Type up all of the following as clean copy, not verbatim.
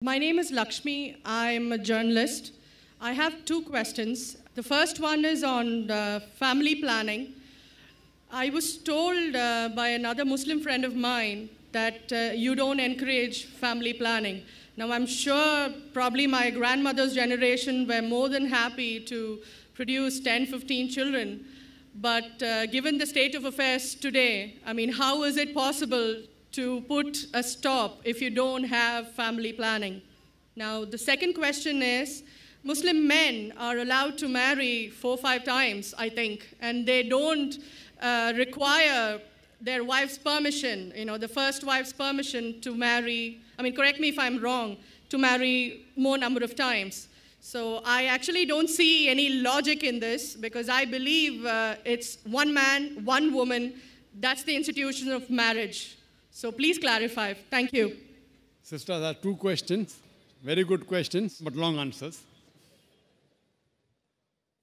My name is Lakshmi. I'm a journalist. I have two questions. The first one is on family planning. I was told by another Muslim friend of mine that you don't encourage family planning. Now, I'm sure probably my grandmother's generation were more than happy to produce 10, 15 children. But given the state of affairs today, I mean, how is it possible to put a stop if you don't have family planning? Now, the second question is, Muslim men are allowed to marry 4 or 5 times, I think, and they don't require their wife's permission, the first wife's permission to marry, correct me if I'm wrong, to marry more number of times. So I actually don't see any logic in this because I believe it's one man, one woman. That's the institution of marriage. So please clarify. Thank you. Sister, there are 2 questions. Very good questions, but long answers.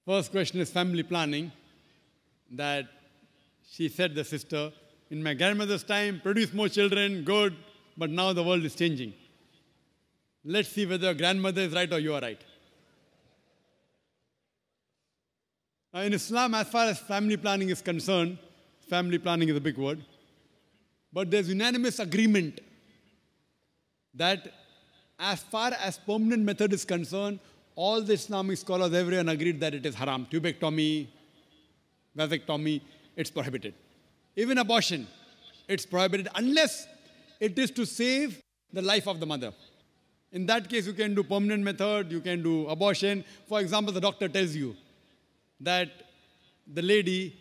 First question is family planning. That she said, the sister, in my grandmother's time, produce more children, good, but now the world is changing. Let's see whether your grandmother is right or you are right. Now, in Islam, as far as family planning is concerned, family planning is a big word, but there's unanimous agreement that as far as permanent method is concerned, all the Islamic scholars, everyone agreed that it is haram. Tubectomy, vasectomy, it's prohibited. Even abortion, it's prohibited unless it is to save the life of the mother. In that case, you can do permanent method, you can do abortion. For example, the doctor tells you that the lady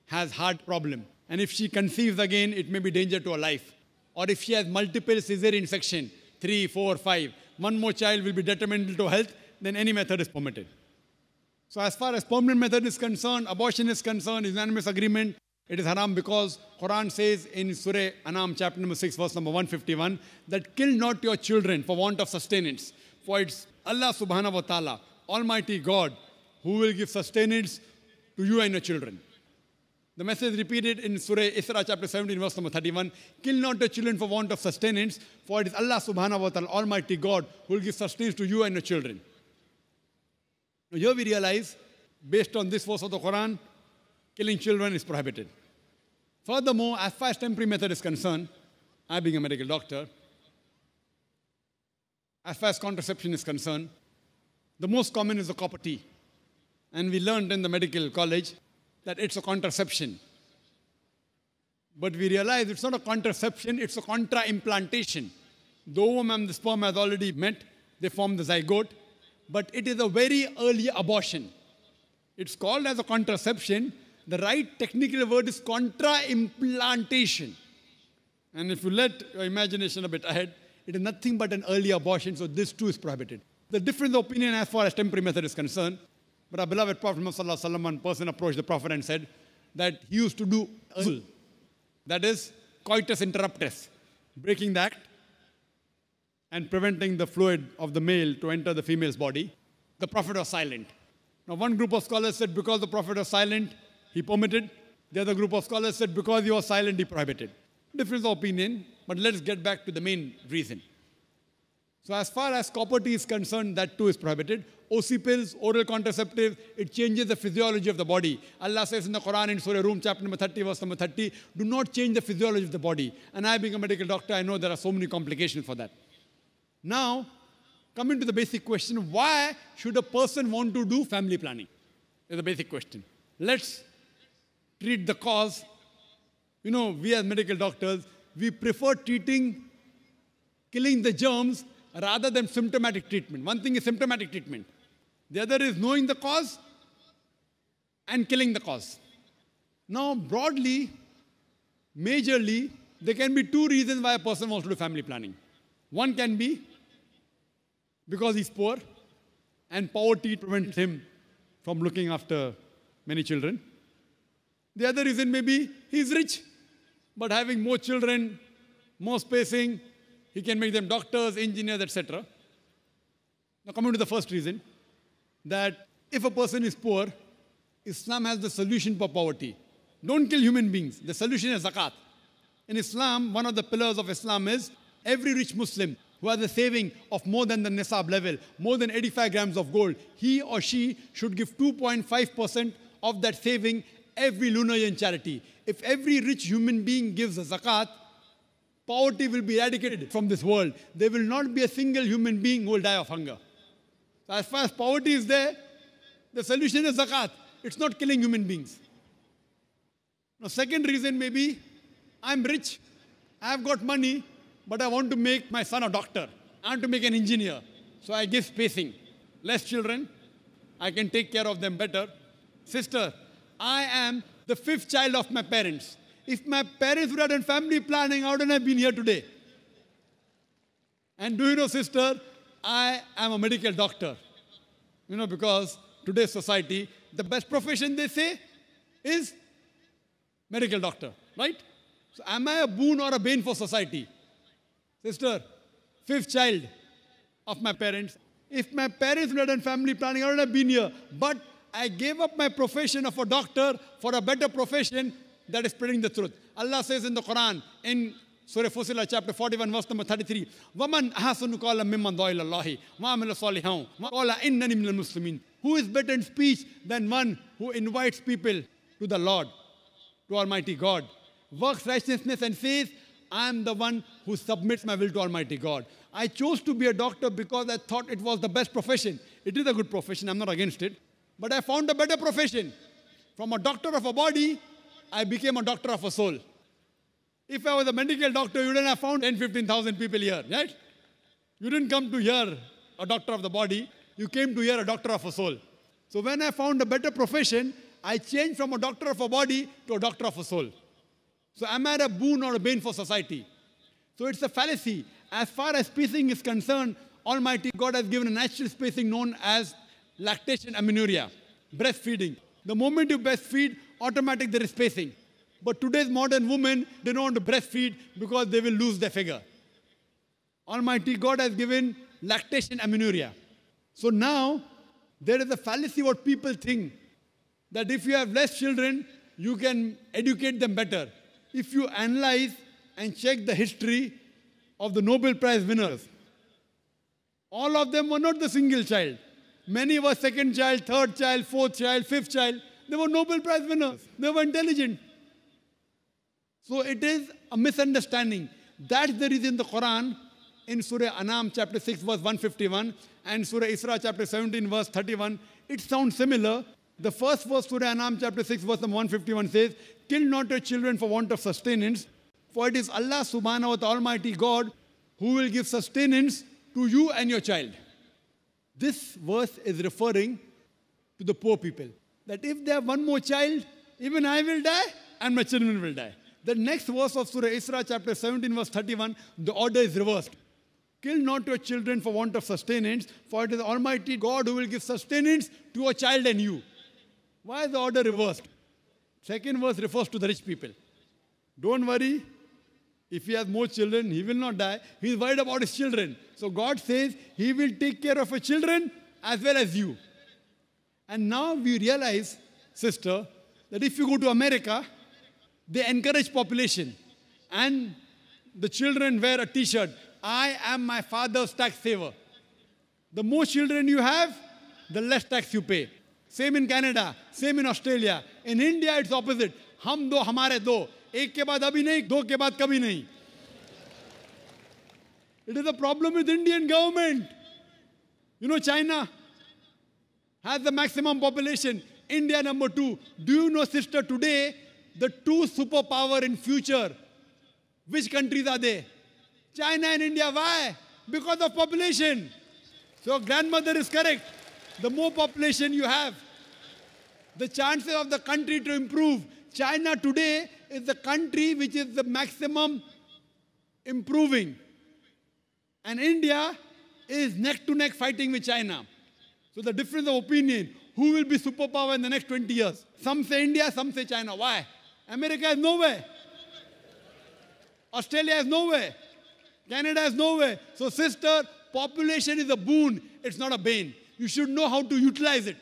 has heart problem, and if she conceives again, it may be danger to her life. Or if she has multiple cesarean section, 3, 4, 5, one more child will be detrimental to health, then any method is permitted. So as far as permanent method is concerned, abortion is concerned, unanimous agreement, it is haram because Quran says in Surah Anam, chapter number 6, verse number 151, that kill not your children for want of sustenance. For it's Allah subhanahu wa ta'ala, Almighty God, who will give sustenance to you and your children. The message repeated in Surah Isra, chapter 17, verse number 31, kill not your children for want of sustenance, for it is Allah subhanahu wa ta'ala, Almighty God, who will give sustenance to you and your children. Now here we realize, based on this verse of the Quran, killing children is prohibited. Furthermore, as far as temporary method is concerned, I being a medical doctor, as far as contraception is concerned, the most common is the copper T. And we learned in the medical college that it's a contraception. But we realize it's not a contraception, it's a contra-implantation. The ovum and the sperm has already met, they form the zygote, but it is a very early abortion. It's called as a contraception. The right technical word is contra-implantation. And if you let your imagination a bit ahead, it is nothing but an early abortion, so this too is prohibited. The difference of opinion as far as temporary method is concerned, but our beloved Prophet Muhammad, one person approached the Prophet and said that he used to do uzl, that is coitus interruptus, breaking the act and preventing the fluid of the male to enter the female's body. The Prophet was silent. Now one group of scholars said because the Prophet was silent, he permitted. The other group of scholars said because he was silent, he prohibited. Difference of opinion, but let's get back to the main reason. So as far as copper T is concerned, that too is prohibited. OC pills, oral contraceptive, it changes the physiology of the body. Allah says in the Quran in Surah Rum, chapter number 30, verse number 30, do not change the physiology of the body. And I being a medical doctor, I know there are so many complications for that. Now, coming to the basic question, why should a person want to do family planning? Is the basic question. Let's treat the cause. We as medical doctors, we prefer treating, killing the germs rather than symptomatic treatment. One thing is symptomatic treatment. The other is knowing the cause and killing the cause. Now, broadly, majorly, there can be 2 reasons why a person wants to do family planning. One can be because he's poor and poverty prevents him from looking after many children. The other reason may be he's rich, but having more children, more spacing, he can make them doctors, engineers, etc. Now coming to the first reason, that if a person is poor, Islam has the solution for poverty. Don't kill human beings. The solution is zakat. In Islam, one of the pillars of Islam is every rich Muslim who has a saving of more than the nisab level, more than 85 grams of gold, he or she should give 2.5% of that saving every lunar year in charity. If every rich human being gives a zakat, poverty will be eradicated from this world. There will not be a single human being who will die of hunger. So as far as poverty is there, the solution is zakat. It's not killing human beings. Now, second reason may be, I'm rich, I've got money, but I want to make my son a doctor. I want to make an engineer. So I give spacing. Less children, I can take care of them better. Sister, I am the 5th child of my parents. If my parents would have done family planning, I wouldn't have been here today. And do you know, sister, I am a medical doctor. You know, because today's society, the best profession they say is medical doctor, right? So am I a boon or a bane for society? Sister, 5th child of my parents. If my parents would have done family planning, I wouldn't have been here. But I gave up my profession of a doctor for a better profession that is spreading the truth. Allah says in the Quran, in Surah Fussilat, chapter 41, verse number 33, وَمَنْ أَحْسَنُ قَالًا مِمَّنْ دَعَا إِلَى اللَّهِ وَعَمِلَ صَالِحًا وَقَالَ إِنَّنِي مِنَ الْمُسْلِمِينَ. Who is better in speech than one who invites people to the Lord, to Almighty God, works righteousness and says, I am the one who submits my will to Almighty God. I chose to be a doctor because I thought it was the best profession. It is a good profession, I'm not against it. But I found a better profession. From a doctor of a body, I became a doctor of a soul. If I was a medical doctor, you wouldn't have found 10, 15,000 people here, right? You didn't come to hear a doctor of the body, you came to hear a doctor of a soul. So when I found a better profession, I changed from a doctor of a body to a doctor of a soul. So am I a boon or a bane for society? So it's a fallacy. As far as spacing is concerned, Almighty God has given a natural spacing known as lactation amenorrhea, breastfeeding. The moment you breastfeed, automatically there is spacing. But today's modern women, they don't want to breastfeed because they will lose their figure. Almighty God has given lactation amenorrhea. So now, there is a fallacy what people think, that if you have less children, you can educate them better. If you analyze and check the history of the Nobel Prize winners, all of them were not the single child. Many were second child, third child, fourth child, fifth child. They were Nobel Prize winners. They were intelligent. So it is a misunderstanding. That's the reason the Quran in Surah Anam chapter 6 verse 151 and Surah Isra chapter 17 verse 31, it sounds similar. The first verse, Surah Anam chapter 6 verse 151 says, kill not your children for want of sustenance, for it is Allah subhanahu wa ta'ala Almighty God who will give sustenance to you and your child. This verse is referring to the poor people. That if they have one more child, even I will die and my children will die. The next verse of Surah Isra chapter 17 verse 31, the order is reversed. Kill not your children for want of sustenance, for it is Almighty God who will give sustenance to a child and you. Why is the order reversed? Second verse refers to the rich people. Don't worry, if he has more children, he will not die. He is worried about his children. So God says he will take care of your children as well as you. And now we realize, sister, that if you go to America, they encourage population. And the children wear a t-shirt, I am my father's tax saver. The more children you have, the less tax you pay. Same in Canada, same in Australia. In India, it's opposite. Hum do, hamare do. Ek ke baad abhi nahi, do ke baad kabhi nahi. It is a problem with Indian government. You know, China has the maximum population. India number 2. Do you know, sister, today, the 2 superpower in future, which countries are they? China and India. Why? Because of population. So grandmother is correct. The more population you have, the chances of the country to improve. China today is the country which is the maximum improving. And India is neck to neck fighting with China. So the difference of opinion, who will be superpower in the next 20 years? Some say India, some say China. Why? America has nowhere. Australia has nowhere. Canada has nowhere. So sister, population is a boon. It's not a bane. You should know how to utilize it.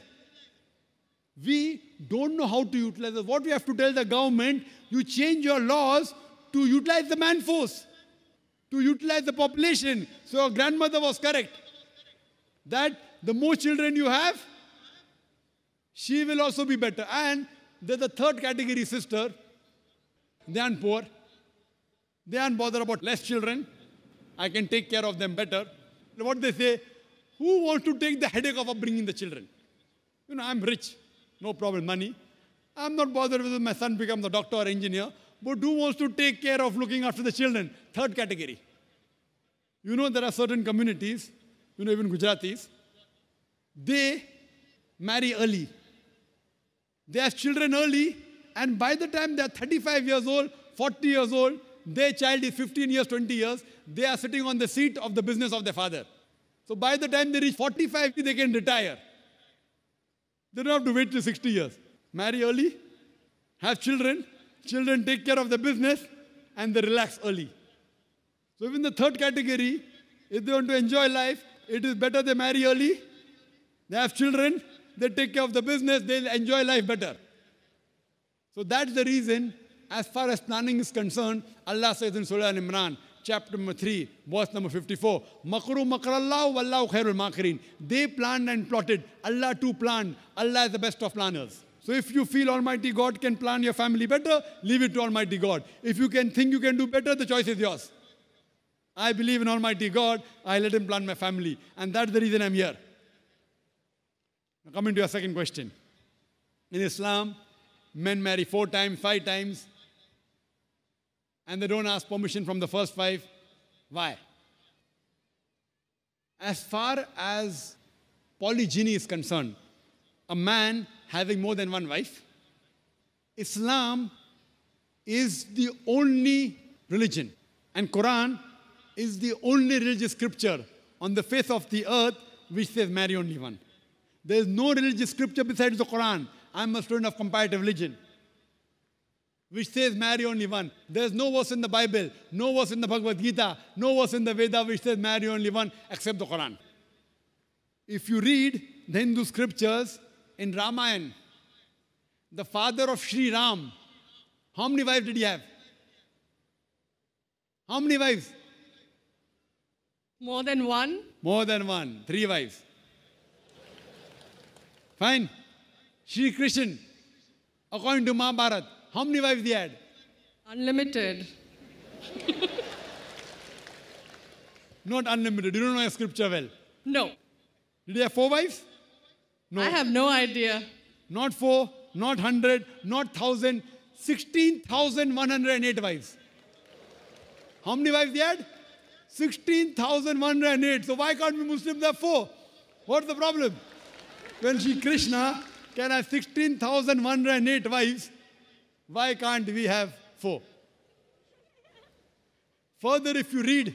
We don't know how to utilize it. What we have to tell the government, you change your laws to utilize the man force. to utilize the population. So our grandmother was correct that the more children you have, she will also be better. And there's the third category sister. They aren't poor. They aren't bothered about less children. I can take care of them better. What they say, who wants to take the headache of upbringing the children? You know, I'm rich, no problem, money. I'm not bothered whether my son becomes a doctor or engineer, but who wants to take care of looking after the children? Third category. You know, there are certain communities, you know, even Gujaratis, they marry early. They have children early, and by the time they are 35 years old, 40 years old, their child is 15 years, 20 years, they are sitting on the seat of the business of their father. So by the time they reach 45, they can retire. They don't have to wait till 60 years. Marry early, have children, children take care of the business, and they relax early. So even the third category, if they want to enjoy life, it is better they marry early, they have children, they take care of the business, they'll enjoy life better. So that's the reason, as far as planning is concerned, Allah says in Surah Al-Imran, chapter number 3, verse number 54, Makru makrallahu wallahu khairul makirin. They planned and plotted. Allah too planned. Allah is the best of planners. So if you feel Almighty God can plan your family better, leave it to Almighty God. If you can think you can do better, the choice is yours. I believe in Almighty God, I let Him plan my family. And that's the reason I'm here. Now coming to your second question. In Islam, men marry 4 times, 5 times, and they don't ask permission from the first 5. Why? As far as polygyny is concerned, a man having more than one wife, Islam is the only religion, and Quran is the only religious scripture on the face of the earth which says marry only one. There is no religious scripture besides the Quran. I'm a student of comparative religion, which says marry only one. There's no verse in the Bible, no verse in the Bhagavad Gita, no verse in the Veda which says marry only one except the Quran. If you read the Hindu scriptures, in Ramayana, the father of Sri Ram, how many wives did he have? How many wives? More than one? More than one. 3 wives. Fine. Shri Krishna, according to Mahabharata, how many wives he had? Unlimited. Not unlimited. You don't know your scripture well. No. Did he have 4 wives? No. I have no idea. Not 4, not 100, not 1,000, 16,108 wives. How many wives he had? 16,108. So why can't we Muslims have 4? What's the problem? When Shri Krishna can have 16,108 wives, why can't we have 4? Further, if you read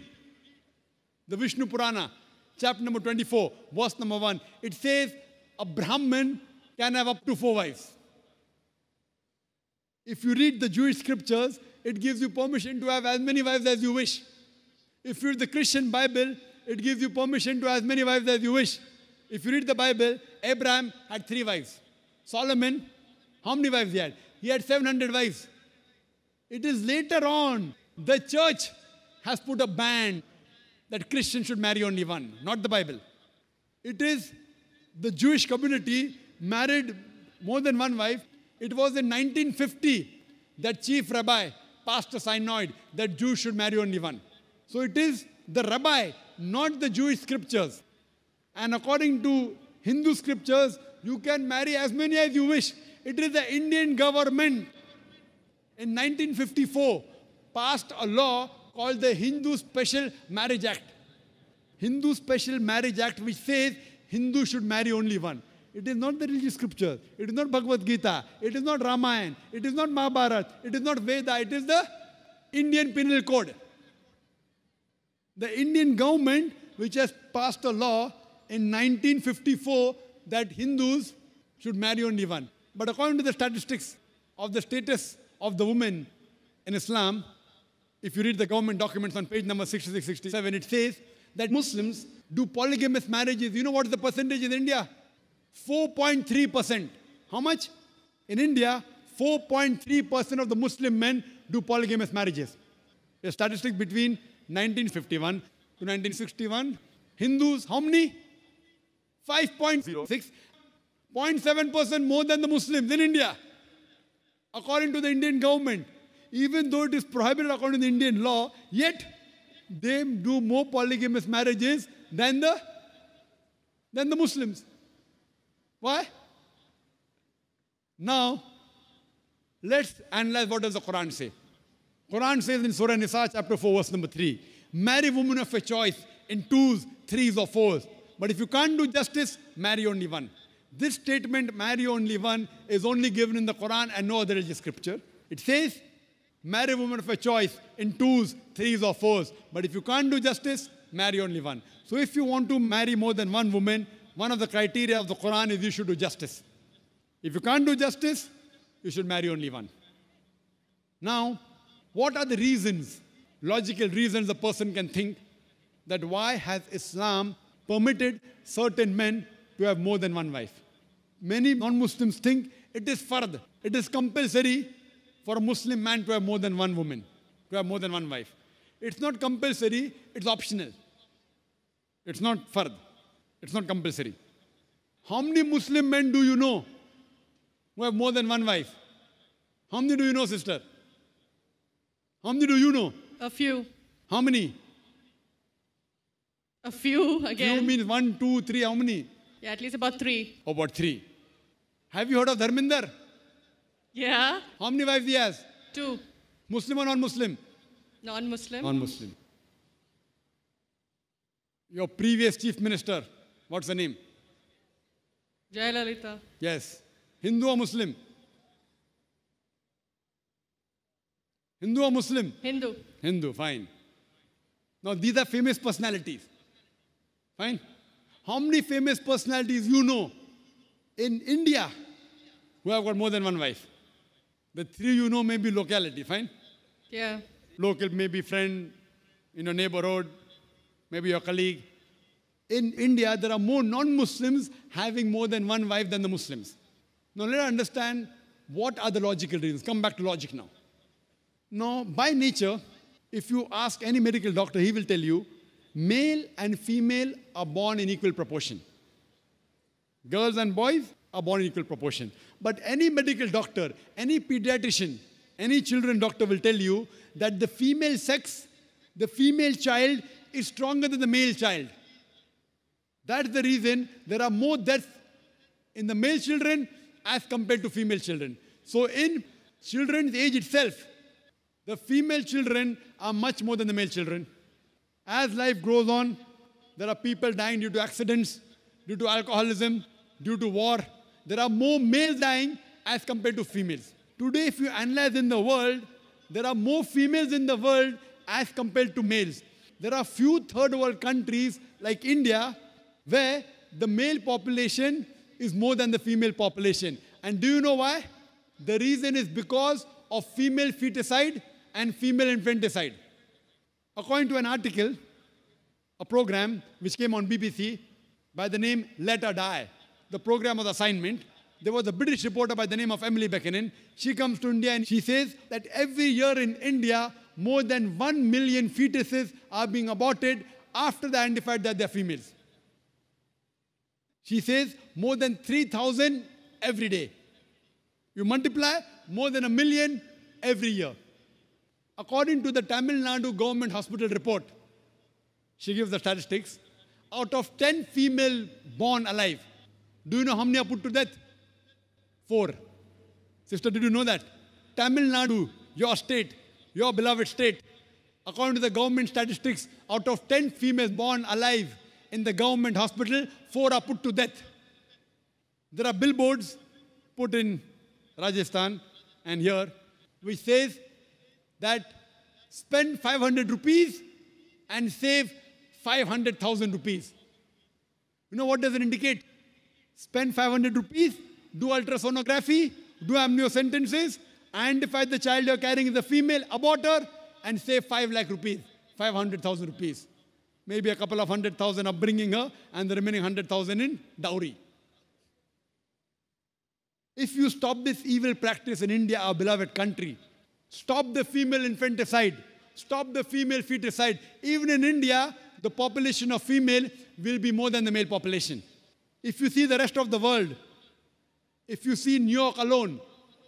the Vishnu Purana, chapter number 24, verse number 1, it says a Brahmin can have up to 4 wives. If you read the Jewish scriptures, it gives you permission to have as many wives as you wish. If you read the Christian Bible, it gives you permission to have as many wives as you wish. If you read the Bible, Abraham had 3 wives. Solomon, how many wives he had? He had 700 wives. It is later on, the church has put a ban that Christians should marry only one, not the Bible. It is the Jewish community married more than one wife. It was in 1950 that chief rabbi passed a synod that Jews should marry only one. So it is the rabbi, not the Jewish scriptures. And according to Hindu scriptures, you can marry as many as you wish. It is the Indian government in 1954 passed a law called the Hindu Special Marriage Act. Hindu Special Marriage Act, which says Hindus should marry only one. It is not the religious scripture. It is not Bhagavad Gita. It is not Ramayana. It is not Mahabharata. It is not Veda. It is the Indian Penal Code. The Indian government, which has passed a law in 1954 that Hindus should marry only one. But according to the statistics of the status of the women in Islam, if you read the government documents on page number 66, 67, it says that Muslims do polygamous marriages. You know what is the percentage in India? 4.3%. How much? In India, 4.3% of the Muslim men do polygamous marriages. A statistic between 1951 to 1961, Hindus, how many? 5.06, 0.7% more than the Muslims in India, according to the Indian government. Even though it is prohibited according to the Indian law, yet they do more polygamous marriages than the Muslims. Why? Now, let's analyze what does the Quran say. Quran says in Surah Nisa, chapter 4, verse number 3, marry women of your choice in twos, threes or fours. But if you can't do justice, marry only one. This statement, marry only one, is only given in the Quran and no other religious scripture. It says, marry women of your choice in twos, threes or fours. But if you can't do justice, marry only one. So if you want to marry more than one woman, one of the criteria of the Quran is you should do justice. If you can't do justice, you should marry only one. Now, what are the reasons, logical reasons a person can think that why has Islam permitted certain men to have more than one wife? Many non-Muslims think it is fard, it is compulsory for a Muslim man to have more than one woman, to have more than one wife. It's not compulsory, it's optional. It's not fard, it's not compulsory. How many Muslim men do you know who have more than one wife? How many do you know, sister? How many do you know? A few. How many? A few again. Few means 1, 2, 3, how many? Yeah, at least about 3. About 3. Have you heard of Dharminder? Yeah. How many wives he has? 2. Muslim or non-Muslim? Non-Muslim. Non-Muslim. Your previous chief minister, what's the name? Jayalalitha. Yes. Hindu or Muslim? Hindu or Muslim? Hindu. Hindu, fine. Now these are famous personalities. Fine. How many famous personalities you know in India who have got more than one wife? The 3 you know may be locality, fine? Yeah. Local, maybe friend in your neighborhood, maybe your colleague. In India, there are more non-Muslims having more than one wife than the Muslims. Now let us understand what are the logical reasons. Come back to logic now. Now, by nature, if you ask any medical doctor, he will tell you, male and female are born in equal proportion. Girls and boys are born in equal proportion. But any medical doctor, any pediatrician, any children doctor will tell you that the female sex, the female child is stronger than the male child. That's the reason there are more deaths in the male children as compared to female children. So in children's age itself, the female children are much more than the male children. As life grows on, there are people dying due to accidents, due to alcoholism, due to war. There are more males dying as compared to females. Today, if you analyze in the world, there are more females in the world as compared to males. There are few third world countries like India where the male population is more than the female population. And do you know why? The reason is because of female feticide and female infanticide. According to an article, a program which came on BBC by the name Let Her Die, the program was assignment. There was a British reporter by the name of Emily Buchanan. She comes to India and she says that every year in India, more than 1 million fetuses are being aborted after they identified that they're females. She says more than 3,000 every day. You multiply, more than 1 million every year. According to the Tamil Nadu government hospital report, she gives the statistics, out of 10 female born alive, do you know how many are put to death? 4. Sister, did you know that? Tamil Nadu, your state, your beloved state, according to the government statistics, out of 10 females born alive in the government hospital, 4 are put to death. There are billboards put in Rajasthan and here, which says that spend 500 rupees and save 500,000 rupees. You know what does it indicate? Spend 500 rupees, do ultrasonography, do amniocentesis, identify the child you're carrying is a female, abort her, and save 5 lakh rupees, 500,000 rupees. Maybe a couple of 100,000 upbringing her, and the remaining 100,000 in dowry. If you stop this evil practice in India, our beloved country, stop the female infanticide, stop the female feticide. Even in India, the population of female will be more than the male population. If you see the rest of the world, if you see New York alone,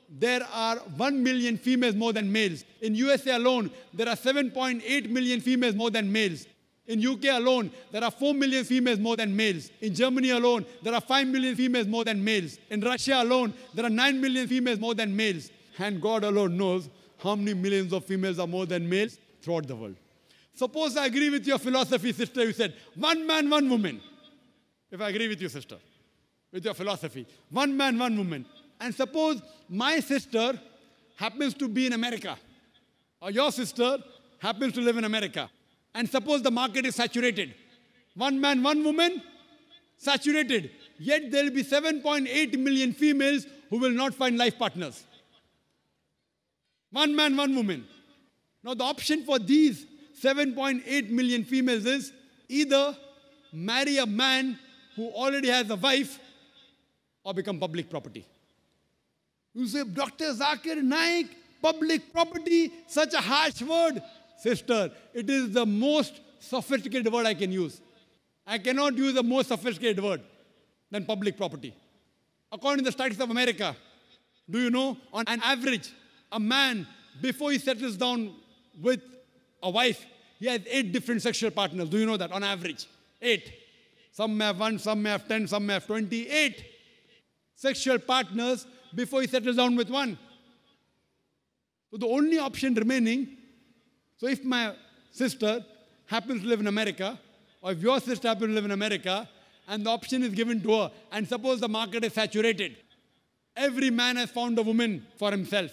there are 1 million females more than males. In USA alone, there are 7.8 million females more than males. In UK alone, there are 4 million females more than males. In Germany alone, there are 5 million females more than males. In Russia alone, there are 9 million females more than males. And God alone knows how many millions of females are more than males throughout the world. Suppose I agree with your philosophy, sister. You said, one man, one woman. If I agree with you, sister, with your philosophy, one man, one woman. And suppose my sister happens to be in America, or your sister happens to live in America. And suppose the market is saturated. One man, one woman, saturated. Yet there will be 7.8 million females who will not find life partners. One man, one woman. Now the option for these 7.8 million females is either marry a man who already has a wife or become public property. You say, Dr. Zakir Naik, public property, such a harsh word. Sister, it is the most sophisticated word I can use. I cannot use a more sophisticated word than public property. According to the studies of America, do you know, on an average, a man, before he settles down with a wife, he has 8 different sexual partners. Do you know that? On average, 8. Some may have 1, some may have 10, some may have 28 sexual partners before he settles down with one. So the only option remaining, so if my sister happens to live in America, or if your sister happens to live in America, and the option is given to her, and suppose the market is saturated, every man has found a woman for himself.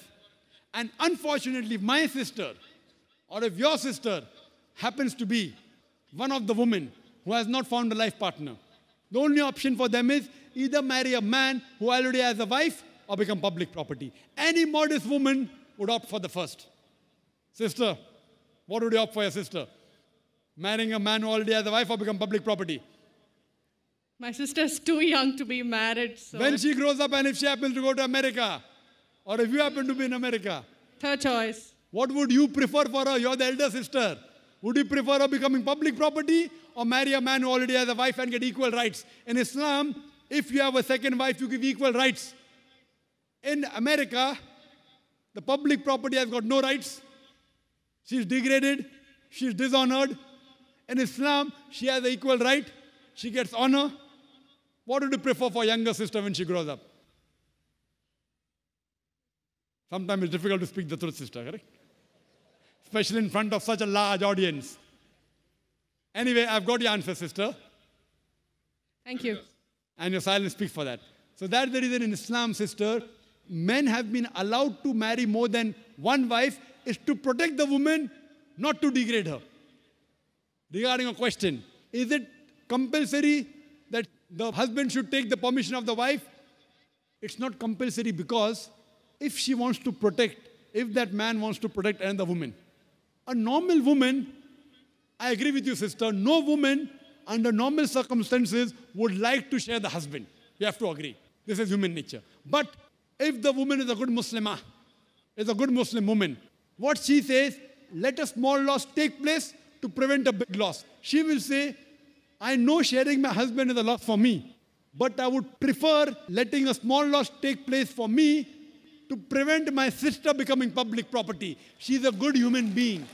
And unfortunately, if my sister, or if your sister happens to be one of the women who has not found a life partner, the only option for them is either marry a man who already has a wife or become public property. Any modest woman would opt for the first. Sister, what would you opt for your sister? Marrying a man who already has a wife or become public property? My sister's too young to be married. So When she grows up and if she happens to go to America, or if you happen to be in America, third choice. what would you prefer for her? You're the elder sister. Would you prefer her becoming public property or marry a man who already has a wife and get equal rights? In Islam, if you have a second wife, you give equal rights. In America, the public property has got no rights. She's degraded. She's dishonored. In Islam, she has an equal right. She gets honor. What would you prefer for younger sister when she grows up? Sometimes it's difficult to speak the truth, sister, correct? Especially in front of such a large audience. Anyway, I've got your answer, sister. Thank you. And your silence speaks for that. So that's the reason in Islam, sister, men have been allowed to marry more than one wife is to protect the woman, not to degrade her. Regarding a question, is it compulsory that the husband should take the permission of the wife? It's not compulsory because if she wants to protect, if that man wants to protect another woman, a normal woman, I agree with you, sister, no woman under normal circumstances would like to share the husband. You have to agree. This is human nature. But if the woman is a good Muslimah, is a good Muslim woman, what she says, let a small loss take place to prevent a big loss. She will say, I know sharing my husband is a loss for me, but I would prefer letting a small loss take place for me to prevent my sister becoming public property. She's a good human being.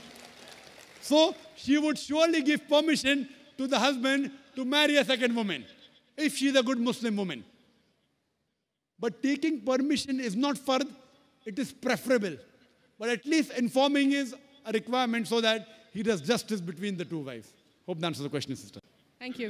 So she would surely give permission to the husband to marry a second woman, if she's a good Muslim woman. But taking permission is not fard, it is preferable. But at least informing is a requirement so that he does justice between the two wives. Hope that answers the question, sister. Thank you.